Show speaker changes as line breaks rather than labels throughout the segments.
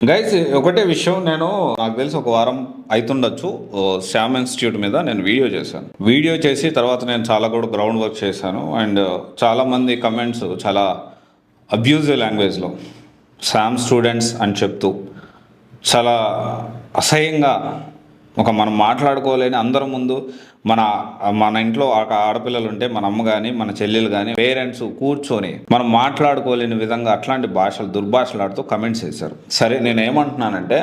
Guys ఒకటే విషయం నాకు తెలిసి ఒక వారం అయితుండొచ్చు. శ్యామ్ ఇన్స్టిట్యూట్ మీద నేను వీడియో చేసి తర్వాత నేను చాలా కూడా గ్రౌండ్ వర్క్ చేశాను. అండ్ చాలా మంది కమెంట్స్ చాలా అబ్యూజివ్ లాంగ్వేజ్లో శ్యామ్ స్టూడెంట్స్ అని చెప్తూ చాలా అసహ్యంగా మనం మాట్లాడుకోలేని అందరి ముందు మన మన ఇంట్లో ఆడపిల్లలు ఉంటే మన అమ్మ కానీ మన చెల్లెలు కానీ పేరెంట్స్ కూర్చొని మనం మాట్లాడుకోలేని విధంగా అట్లాంటి భాషలు దుర్భాషలాడుతూ కమెంట్స్ చేశారు. సరే నేను ఏమంటున్నానంటే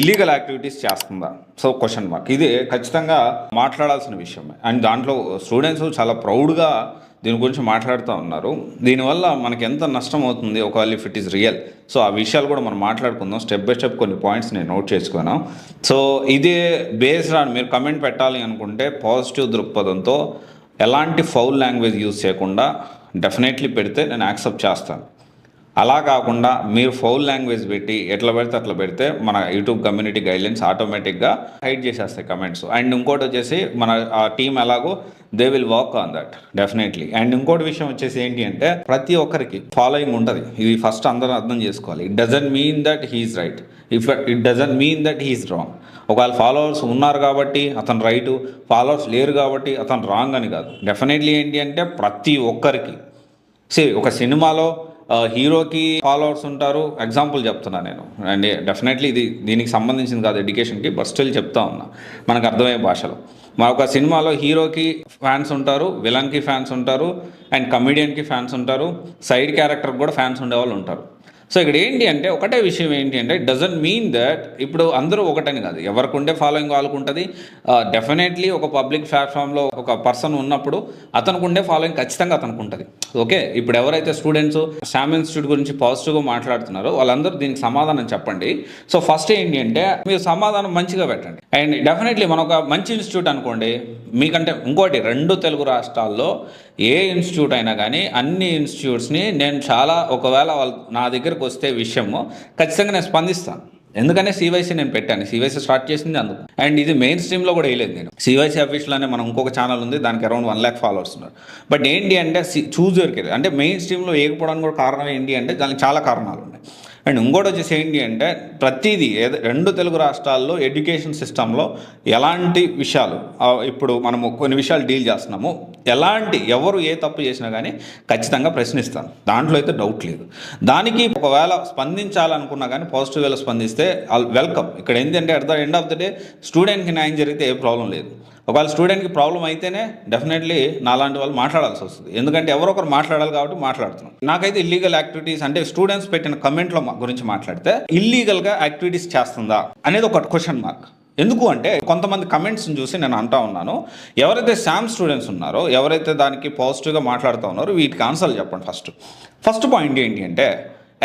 ఇల్లీగల్ యాక్టివిటీస్ చేస్తుందా? So question mark. ఇది ఖచ్చితంగా మాట్లాడాల్సిన విషయమే. అండ్ దాంట్లో స్టూడెంట్స్ చాలా ప్రౌడ్గా దీని గురించి మాట్లాడుతూ ఉన్నారు. దీనివల్ల మనకి ఎంత నష్టం అవుతుంది ఒకవేళ if it is real. So ఆ విషయాలు కూడా మనం మాట్లాడుకుందాం. స్టెప్ బై స్టెప్ కొన్ని పాయింట్స్ నేను నోట్ చేసుకున్నాను. సో ఇదే బేస్డ్ ఆన్ మీరు కమెంట్ పెట్టాలి అనుకుంటే పాజిటివ్ దృక్పథంతో ఎలాంటి ఫౌల్ లాంగ్వేజ్ యూజ్ చేయకుండా డెఫినెట్లీ పెడితే నేను యాక్సెప్ట్ చేస్తాను. అలా కాకుండా మీరు ఫౌల్ లాంగ్వేజ్ పెట్టి ఎట్లా పెడితే అట్లా పెడితే మన యూట్యూబ్ కమ్యూనిటీ గైడ్లైన్స్ ఆటోమేటిక్గా హైడ్ చేసేస్తాయి కమెంట్స్. అండ్ ఇంకోటి వచ్చేసి మన ఆ టీం ఎలాగో they will work on that definitely. And ఇంకోటి విషయం వచ్చేసి ఏంటి అంటే ప్రతి ఒక్కరికి ఫాలోయింగ్ ఉంటుంది. ఇది ఫస్ట్ అందరూ అర్థం చేసుకోవాలి. It doesn't mean that he is right, it doesn't mean that he is wrong. ఒకవేళ ఫాలోవర్స్ ఉన్నారు కాబట్టి అతను రైటు, ఫాలోవర్స్ లేరు కాబట్టి అతను రాంగ్ అని కాదు. డెఫినెట్లీ ఏంటి అంటే ప్రతి ఒక్కరికి ఒక సినిమాలో హీరోకి ఫాలోవర్స్ ఉంటారు. ఎగ్జాంపుల్ చెప్తున్నా నేను. అండ్ డెఫినెట్లీ దీనికి సంబంధించింది కాదు ఎడ్యుకేషన్కి, బట్ స్టిల్ చెప్తా ఉన్నా మనకు అర్థమయ్యే భాషలో. మా ఒక సినిమాలో హీరోకి ఫ్యాన్స్ ఉంటారు, విలన్కి ఫ్యాన్స్ ఉంటారు, అండ్ కమెడియన్కి ఫ్యాన్స్ ఉంటారు, సైడ్ క్యారెక్టర్కి కూడా ఫ్యాన్స్ ఉండేవాళ్ళు ఉంటారు. సో ఇక్కడ ఏంటి అంటే ఒకటే విషయం ఏంటి అంటే ఇట్ డజంట్ మీన్ దట్ ఇప్పుడు అందరూ ఒకటని కాదు. ఎవరికి ఉండే ఫాలోయింగ్ వాళ్ళకు ఉంటుంది. డెఫినెట్లీ ఒక పబ్లిక్ ప్లాట్ఫామ్లో ఒక పర్సన్ ఉన్నప్పుడు అతనికి ఉండే ఫాలోయింగ్ ఖచ్చితంగా అతనికి ఉంటుంది. ఓకే, ఇప్పుడు ఎవరైతే స్టూడెంట్స్ శ్యామ్ ఇన్స్టిట్యూట్ గురించి పాజిటివ్గా మాట్లాడుతున్నారో వాళ్ళందరూ దీనికి సమాధానం చెప్పండి. సో ఫస్ట్ ఏంటి అంటే మీరు సమాధానం మంచిగా పెట్టండి. అండ్ డెఫినెట్లీ మన ఒక మంచి ఇన్స్టిట్యూట్ అనుకోండి. మీకంటే ఇంకోటి 2 తెలుగు రాష్ట్రాల్లో ఏ ఇన్స్టిట్యూట్ అయినా కానీ అన్ని ఇన్స్టిట్యూట్స్ని నేను చాలా ఒకవేళ వాళ్ళు నా దగ్గరకు వస్తే విషయము ఖచ్చితంగా నేను స్పందిస్తాను. ఎందుకంటే సివైసీ నేను పెట్టాను. సివైసీ స్టార్ట్ చేసింది అందుకు. అండ్ ఇది మెయిన్ స్ట్రీమ్లో కూడా వేయలేదు నేను. సివైసీ అఫీషియల్ అనే మనం ఇంకొక ఛానల్ ఉంది, దానికి అరౌండ్ 1 lakh ఫాలోవర్స్ ఉన్నారు. బట్ ఏంటి అంటే చూజ్ దొరికేది అంటే మెయిన్ స్ట్రీమ్లో వేయకపోవడానికి కూడా కారణం ఏంటి అంటే దానికి చాలా కారణాలు ఉన్నాయి. అండ్ ఇంకోటి వచ్చేసి ఏంటి అంటే ప్రతిదీ 2 తెలుగు రాష్ట్రాల్లో ఎడ్యుకేషన్ సిస్టంలో ఎలాంటి విషయాలు ఇప్పుడు మనము కొన్ని విషయాలు డీల్ చేస్తున్నాము, ఎవరు ఏ తప్పు చేసినా కానీ ఖచ్చితంగా ప్రశ్నిస్తాను. దాంట్లో అయితే డౌట్ లేదు. దానికి ఒకవేళ స్పందించాలనుకున్నా కానీ పాజిటివ్ వేలో స్పందిస్తే వెల్కమ్. ఇక్కడ ఏంటంటే at the end of the day స్టూడెంట్కి న్యాయం జరిగితే ఏ ప్రాబ్లం లేదు. ఒకవేళ స్టూడెంట్కి ప్రాబ్లం అయితేనే డెఫినెట్లీ నాలాంటి వాళ్ళు మాట్లాడాల్సి వస్తుంది. ఎందుకంటే ఎవరో ఒకరు మాట్లాడాలి కాబట్టి మాట్లాడుతున్నాం. నాకైతే ఇల్లీగల్ యాక్టివిటీస్ అంటే స్టూడెంట్స్ పెట్టిన కమెంట్ల గురించి మాట్లాడితే ఇల్లీగల్గా యాక్టివిటీస్ చేస్తుందా అనేది ఒక క్వశ్చన్ మార్క్. ఎందుకు అంటే కొంతమంది కమెంట్స్ని చూసి నేను అంటా ఉన్నాను, ఎవరైతే శ్యామ్ స్టూడెంట్స్ ఉన్నారో ఎవరైతే దానికి పాజిటివ్గా మాట్లాడుతూ ఉన్నారో వీటికి ఆన్సర్లు చెప్పండి. ఫస్ట్ పాయింట్ ఏంటి అంటే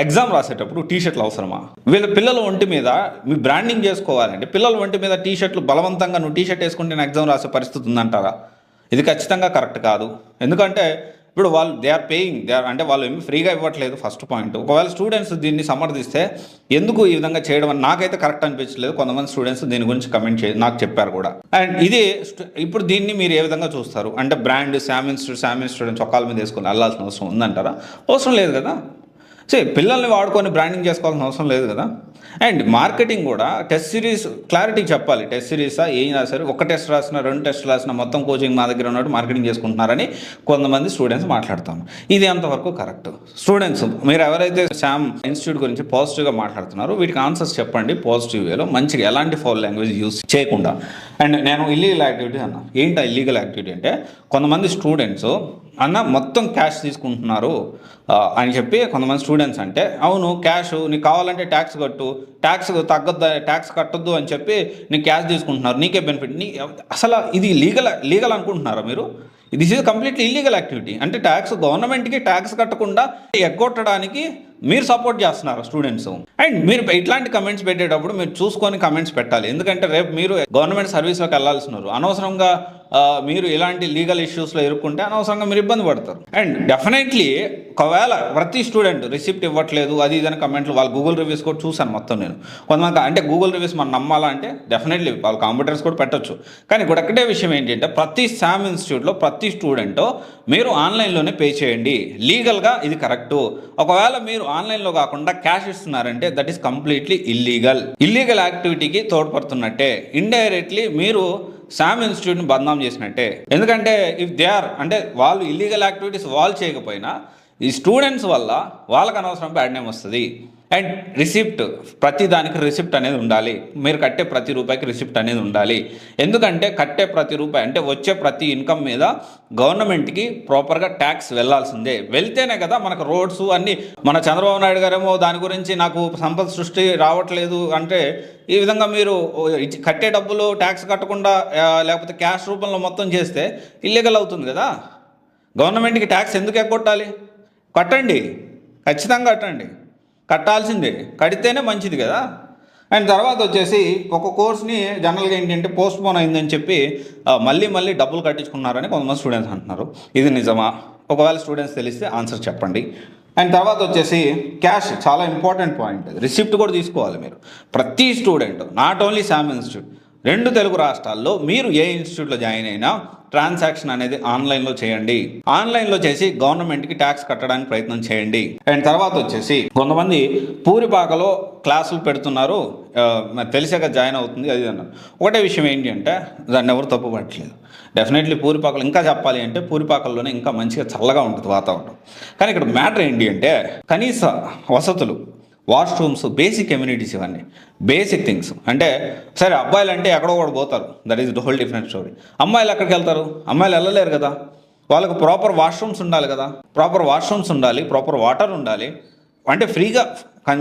ఎగ్జామ్ రాసేటప్పుడు టీషర్ట్లు అవసరమా? వీళ్ళ పిల్లల ఒంటి మీద మీ బ్రాండింగ్ చేసుకోవాలంటే పిల్లల ఒంటి మీద టీషర్ట్లు బలవంతంగా నువ్వు టీషర్ట్ వేసుకుంటే నేను ఎగ్జామ్ రాసే పరిస్థితి ఉందంటారా? ఇది ఖచ్చితంగా కరెక్ట్ కాదు. ఎందుకంటే ఇప్పుడు వాళ్ళు దే ఆర్ పేయింగ్, అంటే వాళ్ళు ఏమి ఫ్రీగా ఇవ్వట్లేదు. First point. ఒకవేళ స్టూడెంట్స్ దీన్ని సమర్థిస్తే ఎందుకు ఈ విధంగా చేయడం అని నాకైతే కరెక్ట్ అనిపించలేదు. కొంతమంది స్టూడెంట్స్ దీని గురించి కమెంట్ నాకు చెప్పారు కూడా. అండ్ ఇది ఇప్పుడు దీన్ని మీరు ఏ విధంగా చూస్తారు అంటే బ్రాండ్ శ్యామ్ ఇన్స్టిట్యూట్ చొక్కాల మీద వేసుకొని వెళ్ళాల్సిన అవసరం ఉందంటారా? అవసరం లేదు కదా. పిల్లల్ని వాడుకొని బ్రాండింగ్ చేసుకోవాల్సిన అవసరం లేదు కదా. అండ్ మార్కెటింగ్ కూడా టెస్ట్ సిరీస్ క్లారిటీ చెప్పాలి. టెస్ట్ సిరీసా ఏం రాశారు, 1 టెస్ట్ రాసిన 2 టెస్ట్ రాసిన మొత్తం కోచింగ్ మా దగ్గర ఉన్నట్టు మార్కెటింగ్ చేసుకుంటున్నారని కొంతమంది స్టూడెంట్స్ మాట్లాడతాము. ఇది ఎంతవరకు కరెక్ట్? స్టూడెంట్స్ మీరు ఎవరైతే శ్యామ్ ఇన్స్టిట్యూట్ గురించి పాజిటివ్గా మాట్లాడుతున్నారో వీటికి ఆన్సర్స్ చెప్పండి పాజిటివ్ వేలో, మంచిగా ఎలాంటి ఫౌల్ లాంగ్వేజ్ యూజ్ చేయకుండా. అండ్ నేను ఇల్లీగల్ యాక్టివిటీ అన్నా. ఏంటి ఇల్లీగల్ యాక్టివిటీ అంటే కొంతమంది స్టూడెంట్స్ మొత్తం క్యాష్ తీసుకుంటున్నారు అని చెప్పి కొంతమంది స్టూడెంట్స్ అంటే అవును క్యాష్ నీకు కావాలంటే ట్యాక్స్ కట్టు, ట్యాక్స్ తగ్గద్దు, ట్యాక్స్ కట్టొద్దు అని చెప్పి నీకు క్యాష్ తీసుకుంటున్నారు, నీకే బెనిఫిట్. అసలు ఇది లీగల్ అనుకుంటున్నారా మీరు? This is completely illegal activity. అంటే గవర్నమెంట్కి ట్యాక్స్ కట్టకుండా ఎగ్గొట్టడానికి మీరు సపోర్ట్ చేస్తున్నారు స్టూడెంట్స్. అండ్ మీరు ఇట్లాంటి కమెంట్స్ పెట్టేటప్పుడు మీరు చూసుకొని కమెంట్స్ పెట్టాలి. ఎందుకంటే రేపు మీరు గవర్నమెంట్ సర్వీస్లోకి వెళ్ళాల్సినారు. అనవసరంగా మీరు ఇలాంటి లీగల్ ఇష్యూస్లో ఇరుక్కుంటే అనవసరంగా మీరు ఇబ్బంది పడతారు. అండ్ డెఫినెట్లీ ఒకవేళ ప్రతి స్టూడెంట్ రిసిప్ట్ ఇవ్వట్లేదు అది ఇదని కమెంట్లు వాళ్ళు గూగుల్ రివ్యూస్ కూడా చూశాను మొత్తం నేను. కొంతమంది అంటే గూగుల్ రివ్యూస్ మనం నమ్మాలా అంటే డెఫినెట్లీ వాళ్ళు కాంప్యూటర్స్ కూడా పెట్టొచ్చు. కానీ ఇక్కడ ఒకటే విషయం ఏంటంటే ప్రతి శామ్ ఇన్స్టిట్యూట్లో ప్రతి స్టూడెంట్ మీరు ఆన్లైన్లోనే పే చేయండి, లీగల్గా ఇది కరెక్టు. ఒకవేళ మీరు ఆన్లైన్లో కాకుండా క్యాష్ ఇస్తున్నారంటే దట్ ఈస్ కంప్లీట్లీ ఇల్లీగల్ యాక్టివిటీకి తోడ్పడుతున్నట్టే. ఇండైరెక్ట్లీ మీరు శామ్ ఇన్స్టిట్యూట్ని బదనాం చేసినట్టే. ఎందుకంటే ఇఫ్ దే ఆర్ అంటే వాళ్ళు ఇల్లీగల్ యాక్టివిటీస్ వాళ్ళు చేయకపోయినా ఈ స్టూడెంట్స్ వల్ల వాళ్ళకి అనవసరం బ్యాడ్ నేమ్ వస్తుంది. అండ్ రిసిప్ట్, ప్రతి దానికి రిసిప్ట్ అనేది ఉండాలి. మీరు కట్టే ప్రతి రూపాయికి రిసిప్ట్ అనేది ఉండాలి. ఎందుకంటే కట్టే ప్రతి రూపాయి అంటే వచ్చే ప్రతి ఇన్కమ్ మీద గవర్నమెంట్కి ప్రాపర్గా ట్యాక్స్ వెళ్ళాల్సిందే. వెళ్తేనే కదా మనకు రోడ్స్ అన్నీ. మన చంద్రబాబు నాయుడు గారేమో దాని గురించి నాకు సంపద సృష్టి రావట్లేదు అంటే ఈ విధంగా మీరు కట్టే డబ్బులు ట్యాక్స్ కట్టకుండా లేకపోతే క్యాష్ రూపంలో మొత్తం చేస్తే ఇల్లీగల్ అవుతుంది కదా. గవర్నమెంట్కి ట్యాక్స్ ఎందుకు ఎగ్గొట్టాలి? కట్టండి, ఖచ్చితంగా కట్టండి, కట్టాల్సిందే, కడితేనే మంచిది కదా. అండ్ తర్వాత వచ్చేసి ఒక కోర్స్ని జనరల్గా ఏంటంటే పోస్ట్ పోన్ అయిందని చెప్పి మళ్ళీ డబ్బులు కట్టించుకున్నారని కొంతమంది స్టూడెంట్స్ అంటున్నారు. ఇది నిజమా? ఒకవేళ స్టూడెంట్స్ తెలిస్తే ఆన్సర్ చెప్పండి. అండ్ తర్వాత వచ్చేసి క్యాష్ చాలా ఇంపార్టెంట్ పాయింట్. రిసిప్ట్ కూడా తీసుకోవాలి మీరు. ప్రతి student, not only Sam institute, 2 Telugu రాష్ట్రాల్లో మీరు ఏ ఇన్స్టిట్యూట్లో జాయిన్ అయినా ట్రాన్సాక్షన్ అనేది ఆన్లైన్లో చేయండి. ఆన్లైన్లో చేసి గవర్నమెంట్కి ట్యాక్స్ కట్టడానికి ప్రయత్నం చేయండి. అండ్ తర్వాత వచ్చేసి కొంతమంది పూరిపాకలో క్లాసులు పెడుతున్నారు, తెలిసాక జాయిన్ అవుతుంది అది అన్నారు. ఒకటే విషయం ఏంటి అంటే దాన్ని ఎవరు తప్పు పట్టలేదు. డెఫినెట్లీ పూరిపాకలు ఇంకా చెప్పాలి అంటే పూరిపాకల్లోనే ఇంకా మంచిగా చల్లగా ఉంటుంది వాతావరణం. కానీ ఇక్కడ మ్యాటర్ ఏంటి అంటే కనీస వసతులు, వాష్రూమ్స్, బేసిక్ కమ్యూనిటీస్, ఇవన్నీ బేసిక్ థింగ్స్. అంటే సరే అబ్బాయిలు అంటే ఎక్కడో కూడా పోతారు, that is whole different story. అమ్మాయిలు ఎక్కడికి వెళ్తారు? అమ్మాయిలు వెళ్ళలేరు కదా. వాళ్ళకు ప్రాపర్ వాష్రూమ్స్ ఉండాలి కదా, ప్రాపర్ వాష్రూమ్స్ ఉండాలి, ప్రాపర్ వాటర్ ఉండాలి. అంటే ఫ్రీగా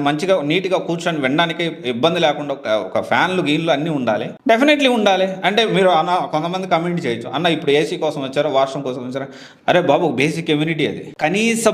మంచిగా నీట్గా కూర్చొని వినడానికి ఇబ్బంది లేకుండా ఒక ఫ్యాన్లు గీన్లు అన్నీ ఉండాలి, డెఫినెట్లీ ఉండాలి. అంటే మీరు అన్న కొంతమంది కమెంట్ చేయొచ్చు, అన్న ఇప్పుడు ఏసీ కోసం వచ్చారో వాష్రూమ్ కోసం వచ్చారా? అరే బాబు, బేసిక్ కమ్యూనిటీ అది, కనీస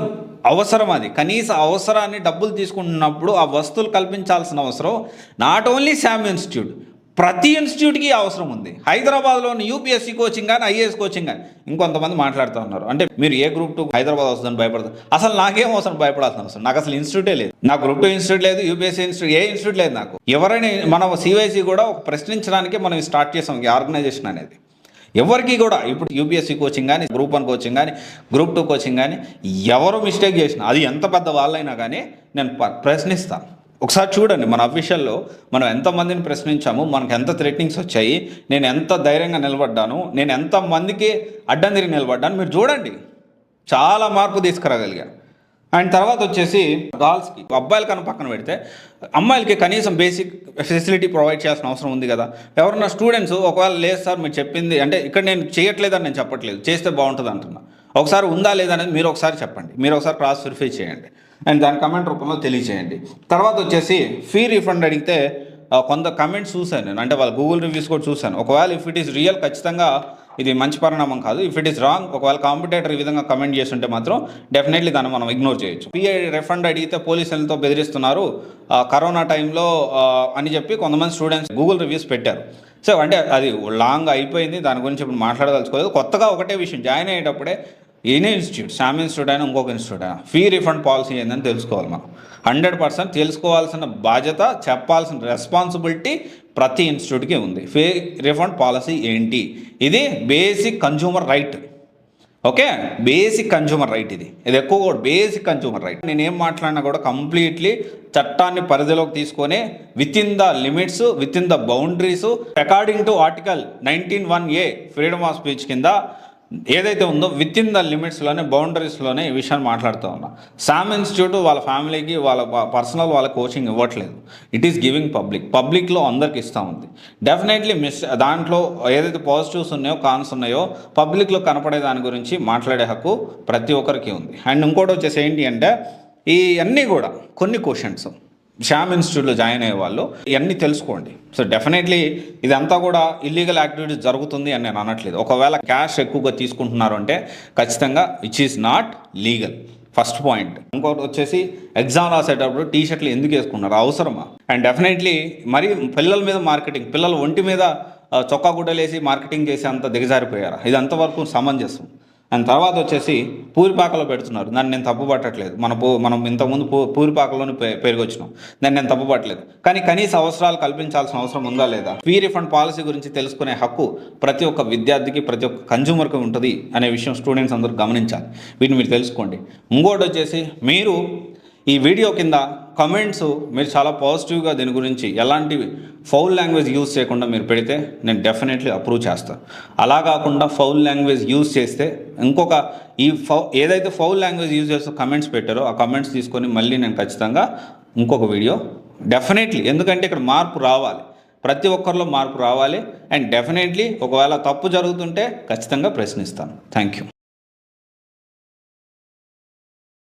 అవసరం. అది కనీస అవసరాన్ని డబ్బులు తీసుకుంటున్నప్పుడు ఆ వస్తువులు కల్పించాల్సిన అవసరం నాట్ ఓన్లీ శామ్ ఇన్స్టిట్యూట్, ప్రతి ఇన్స్టిట్యూట్కి అవసరం ఉంది. హైదరాబాద్లోని యూపీఎస్సీ కోచింగ్ కానీ ఐఏఎస్ కోచింగ్ కానీ ఇంకొంతమంది మాట్లాడుతూ ఉన్నారు అంటే మీరు ఏ గ్రూప్ 2 హైదరాబాద్ వస్తుందని భయపడతారు. అసలు నాకేం అవసరం భయపడాల్సిన అవసరం, నాకు అసలు ఇన్స్టిట్యూటే లేదు. నాకు గ్రూప్ 2 ఇన్స్టిట్యూట్ లేదు, యూపీఎస్సీ ఇన్స్టిట్యూట్ ఏ ఇన్స్టిట్యూట్ లేదు నాకు. ఎవరైనా మనం సివైసీ కూడా ఒక ప్రశ్నించడానికి మనం స్టార్ట్ చేసాం ఈ ఆర్గనైజేషన్ అనేది. ఎవరికి కూడా ఇప్పుడు యూపీఎస్సీ కోచింగ్ కానీ, గ్రూప్ 1 కోచింగ్ కానీ, గ్రూప్ 2 కోచింగ్ కానీ ఎవరు మిస్టేక్ చేసినా అది ఎంత పెద్ద వాళ్ళైనా కానీ నేను ప్రశ్నిస్తాను. ఒకసారి చూడండి మన అఫీషియల్లో మనం ఎంతమందిని ప్రశ్నించాము, మనకు ఎంత థ్రెటనింగ్స్ వచ్చాయి, నేను ఎంత ధైర్యంగా నిలబడ్డాను, నేను ఎంతమందికి అడ్డం తిరిగి నిలబడ్డాను, మీరు చూడండి. చాలా మార్పు తీసుకురాగలిగా. అండ్ తర్వాత వచ్చేసి గర్ల్స్కి, అబ్బాయిల కన్నా పక్కన పెడితే అమ్మాయిలకి కనీసం బేసిక్ ఫెసిలిటీ ప్రొవైడ్ చేయాల్సిన అవసరం ఉంది కదా. ఎవరన్నా స్టూడెంట్స్ ఒకవేళ లేదు సార్ మీరు చెప్పింది అంటే ఇక్కడ నేను చేయట్లేదని నేను చెప్పట్లేదు, చేస్తే బాగుంటుంది అంటున్నా. ఒకసారి ఉందా లేదా అనేది మీరు ఒకసారి చెప్పండి, మీరు ఒకసారి క్రాస్ వెరిఫై చేయండి అండ్ దాని కమెంట్ రూపంలో తెలియచేయండి. తర్వాత వచ్చేసి ఫీ రీఫండ్ అడిగితే కొంత కమెంట్స్ చూశాను నేను, అంటే వాళ్ళ గూగుల్ రివ్యూస్ కూడా చూశాను. ఒకవేళ ఇఫ్ ఇట్ ఈస్ రియల్ ఖచ్చితంగా ఇది మంచి పరిణామం కాదు. ఇఫ్ ఇట్ ఈస్ రాంగ్, ఒకవేళ కాంపిటేటర్ ఈ విధంగా కమెంట్ చేస్తుంటే మాత్రం డెఫినెట్లీ దాన్ని మనం ఇగ్నోర్ చేయొచ్చు. ఫీ రిఫండ్ అడిగితే పోలీసులతో బెదిరిస్తున్నారు కరోనా టైంలో అని చెప్పి కొంతమంది స్టూడెంట్స్ గూగుల్ రివ్యూస్ పెట్టారు. సో అంటే అది లాంగ్ అయిపోయింది, దాని గురించి ఇప్పుడు మాట్లాడదలుచుకోలేదు. కొత్తగా ఒకటే విషయం, జాయిన్ అయ్యేటప్పుడే ఎనీ ఇన్స్టిట్యూట్, శామ్ ఇన్స్టిట్యూట్ అయినా ఇంకొక ఇన్స్టిట్యూట్ అయినా ఫీ రిఫండ్ పాలసీ ఏందని తెలుసుకోవాలి. మనం 100% తెలుసుకోవాల్సిన బాధ్యత, చెప్పాల్సిన రెస్పాన్సిబిలిటీ ప్రతి ఇన్స్టిట్యూట్కి ఉంది. ఫీ రిఫండ్ పాలసీ ఏంటి? ఇది basic consumer right. Okay, basic consumer right ఇది ఎక్కువ కూడా బేసిక్ కన్జ్యూమర్ రైట్. నేనేం మాట్లాడినా కూడా కంప్లీట్లీ చట్టాన్ని పరిధిలోకి తీసుకొని with in the limits, with in the boundaries, according to article 19(1)A freedom of speech కింద ఏదైతే ఉందో విత్ ఇన్ ద లిమిట్స్లోనే, బౌండరీస్లోనే ఈ విషయాన్ని మాట్లాడుతూ ఉన్నా. శామ్ ఇన్స్టిట్యూట్ వాళ్ళ ఫ్యామిలీకి వాళ్ళ పర్సనల్ వాళ్ళ కోచింగ్ ఇవ్వట్లేదు, ఇట్ ఈస్ గివింగ్ పబ్లిక్లో అందరికి ఇస్తూ ఉంది. డెఫినెట్లీ దాంట్లో ఏదైతే పాజిటివ్స్ ఉన్నాయో, కాన్స్ ఉన్నాయో పబ్లిక్లో కనపడే దాని గురించి మాట్లాడే హక్కు ప్రతి ఒక్కరికి ఉంది. అండ్ ఇంకోటి వచ్చేసి ఏంటి అంటే ఈ అన్నీ కూడా కొన్ని క్వశ్చన్స్ శామ్ ఇన్స్టిట్యూట్లో జాయిన్ అయ్యే వాళ్ళు ఇవన్నీ తెలుసుకోండి. సో డెఫినెట్లీ ఇదంతా కూడా ఇల్లీగల్ యాక్టివిటీస్ జరుగుతుంది అని నేను అనట్లేదు. ఒకవేళ క్యాష్ ఎక్కువగా తీసుకుంటున్నారు అంటే ఖచ్చితంగా which is not legal, first point. ఇంకోటి వచ్చేసి ఎగ్జామ్ రాసేటప్పుడు టీషర్ట్లు ఎందుకు వేసుకున్నారు, అవసరమా? అండ్ డెఫినెట్లీ మరి పిల్లల మీద మార్కెటింగ్, పిల్లల ఒంటి మీద చొక్కా గుడ్డలేసి మార్కెటింగ్ చేసి అంత దిగజారిపోయారా? ఇది అంతవరకు సమంజసం. అండ్ తర్వాత వచ్చేసి పూరిపాకలో పెడుతున్నారు. దాన్ని నేను తప్పు పట్టట్లేదు. మనం ఇంతకుముందు పూరిపాకలోనే పెరిగొచ్చినాం. దాన్ని నేను తప్పు పట్టలేదు. కానీ కనీస అవసరాలు కల్పించాల్సిన అవసరం ఉందా లేదా? ఫీ రిఫండ్ పాలసీ గురించి తెలుసుకునే హక్కు ప్రతి ఒక్క విద్యార్థికి, ప్రతి ఒక్క కన్జ్యూమర్కి ఉంటుంది అనే విషయం స్టూడెంట్స్ అందరూ గమనించాలి. వీటిని మీరు తెలుసుకోండి. ఇంకోటి వచ్చేసి మీరు ఈ వీడియో కింద కమెంట్స్ మీరు చాలా పాజిటివ్గా దీని గురించి ఎలాంటి ఫౌల్ లాంగ్వేజ్ యూజ్ చేయకుండా మీరు పెడితే నేను డెఫినెట్లీ అప్రూవ్ చేస్తాను. అలా కాకుండా ఫౌల్ లాంగ్వేజ్ యూజ్ చేస్తే ఏదైతే ఫౌల్ లాంగ్వేజ్ యూజ్ చేస్తూ కమెంట్స్ పెట్టారో ఆ కమెంట్స్ తీసుకొని మళ్ళీ నేను ఖచ్చితంగా ఇంకొక వీడియో డెఫినెట్లీ, ఎందుకంటే ఇక్కడ మార్పు రావాలి, ప్రతి ఒక్కరిలో మార్పు రావాలి. అండ్ డెఫినెట్లీ ఒకవేళ తప్పు జరుగుతుంటే ఖచ్చితంగా ప్రశ్నిస్తాను. Thank you.